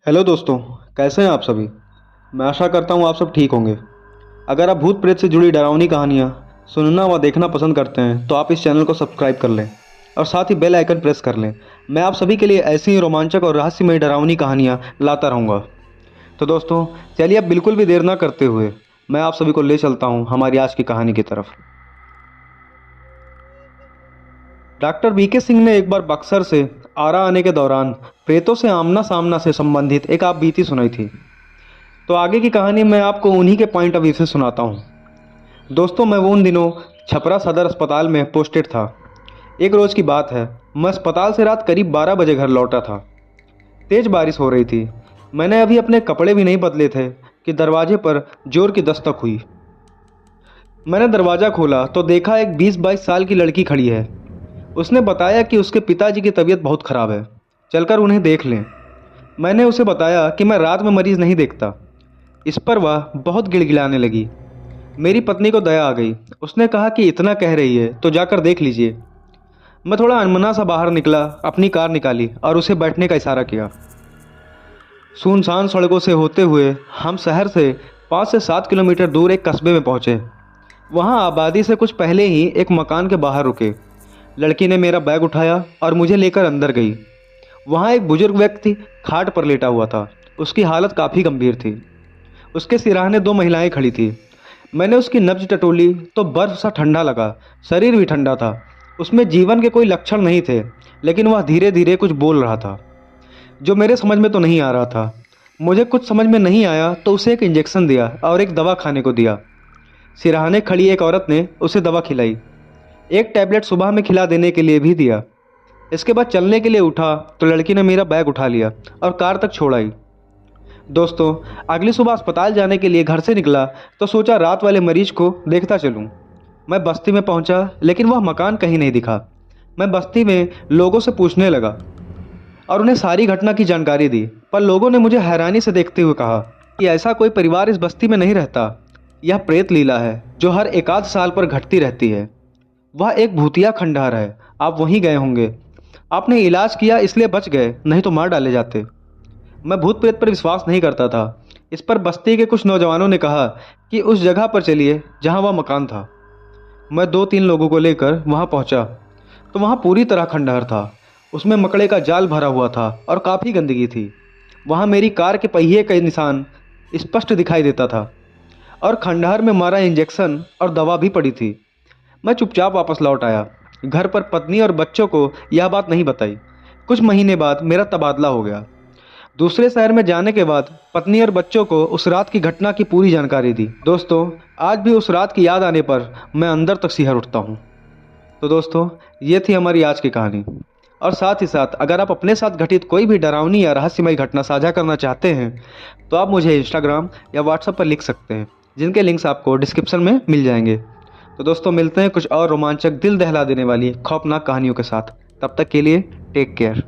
Hello दोस्तों, कैसे हैं आप सभी। मैं आशा करता हूँ आप सब ठीक होंगे। अगर आप भूत प्रेत से जुड़ी डरावनी कहानियाँ सुनना व देखना पसंद करते हैं तो आप इस चैनल को सब्सक्राइब कर लें और साथ ही बेल आइकन प्रेस कर लें। मैं आप सभी के लिए ऐसी ही रोमांचक और रहस्यमय डरावनी कहानियाँ लाता रहूँगा। तो दोस्तों, चलिए अब बिल्कुल भी देर ना करते हुए मैं आप सभी को ले चलता हूँ हमारी आज की कहानी की तरफ। डॉक्टर वीके सिंह ने एक बार बक्सर से आरा आने के दौरान प्रेतों से आमना सामना से संबंधित एक आप बीती सुनाई थी। तो आगे की कहानी मैं आपको उन्हीं के पॉइंट ऑफ व्यू से सुनाता हूँ। दोस्तों, मैं वो उन दिनों छपरा सदर अस्पताल में पोस्टेड था। एक रोज़ की बात है, मैं अस्पताल से रात करीब 12 बजे घर लौटा था। तेज़ बारिश हो रही थी। मैंने अभी अपने कपड़े भी नहीं बदले थे कि दरवाजे पर जोर की दस्तक हुई। मैंने दरवाज़ा खोला तो देखा एक 20-22 साल की लड़की खड़ी है। उसने बताया कि उसके पिताजी की तबीयत बहुत ख़राब है, चलकर उन्हें देख लें। मैंने उसे बताया कि मैं रात में मरीज़ नहीं देखता। इस पर वह बहुत गिड़गिड़ाने लगी। मेरी पत्नी को दया आ गई। उसने कहा कि इतना कह रही है तो जाकर देख लीजिए। मैं थोड़ा अनमना सा बाहर निकला, अपनी कार निकाली और उसे बैठने का इशारा किया। सुनसान सड़कों से होते हुए हम शहर से 5 से 7 किलोमीटर दूर एक कस्बे में पहुंचे। वहां आबादी से कुछ पहले ही एक मकान के बाहर रुके। लड़की ने मेरा बैग उठाया और मुझे लेकर अंदर गई। वहां एक बुजुर्ग व्यक्ति खाट पर लेटा हुआ था। उसकी हालत काफ़ी गंभीर थी। उसके सिराहने 2 महिलाएं खड़ी थी। मैंने उसकी नब्ज टटोली तो बर्फ सा ठंडा लगा। शरीर भी ठंडा था। उसमें जीवन के कोई लक्षण नहीं थे, लेकिन वह धीरे धीरे कुछ बोल रहा था जो मेरे समझ में तो नहीं आ रहा था। मुझे कुछ समझ में नहीं आया तो उसे एक इंजेक्शन दिया और एक दवा खाने को दिया। सिराहने खड़ी एक औरत ने उसे दवा खिलाई। एक टैबलेट सुबह में खिला देने के लिए भी दिया। इसके बाद चलने के लिए उठा तो लड़की ने मेरा बैग उठा लिया और कार तक छोड़ आई। दोस्तों, अगली सुबह अस्पताल जाने के लिए घर से निकला तो सोचा रात वाले मरीज को देखता चलूं। मैं बस्ती में पहुंचा, लेकिन वह मकान कहीं नहीं दिखा। मैं बस्ती में लोगों से पूछने लगा और उन्हें सारी घटना की जानकारी दी, पर लोगों ने मुझे हैरानी से देखते हुए कहा कि ऐसा कोई परिवार इस बस्ती में नहीं रहता। यह प्रेत लीला है जो हर एकाध साल पर घटती रहती है। वह एक भूतिया खंडहर है। आप वहीं गए होंगे। आपने इलाज किया इसलिए बच गए, नहीं तो मार डाले जाते। मैं भूत प्रेत पर विश्वास नहीं करता था। इस पर बस्ती के कुछ नौजवानों ने कहा कि उस जगह पर चलिए जहां वह मकान था। मैं 2-3 लोगों को लेकर वहां पहुंचा तो वहां पूरी तरह खंडहर था। उसमें मकड़े का जाल भरा हुआ था और काफ़ी गंदगी थी। वहां मेरी कार के पहिए का निशान स्पष्ट दिखाई देता था और खंडहर में मारा इंजेक्शन और दवा भी पड़ी थी। मैं चुपचाप वापस लौट आया। घर पर पत्नी और बच्चों को यह बात नहीं बताई। कुछ महीने बाद मेरा तबादला हो गया। दूसरे शहर में जाने के बाद पत्नी और बच्चों को उस रात की घटना की पूरी जानकारी दी। दोस्तों, आज भी उस रात की याद आने पर मैं अंदर तक सिहर उठता हूँ। तो दोस्तों, ये थी हमारी आज की कहानी। और साथ ही साथ अगर आप अपने साथ घटित कोई भी डरावनी या रहस्यमय घटना साझा करना चाहते हैं तो आप मुझे इंस्टाग्राम या व्हाट्सएप पर लिख सकते हैं, जिनके लिंक्स आपको डिस्क्रिप्शन में मिल जाएंगे। तो दोस्तों, मिलते हैं कुछ और रोमांचक, दिल दहला देने वाली खौफनाक कहानियों के साथ। तब तक के लिए टेक केयर।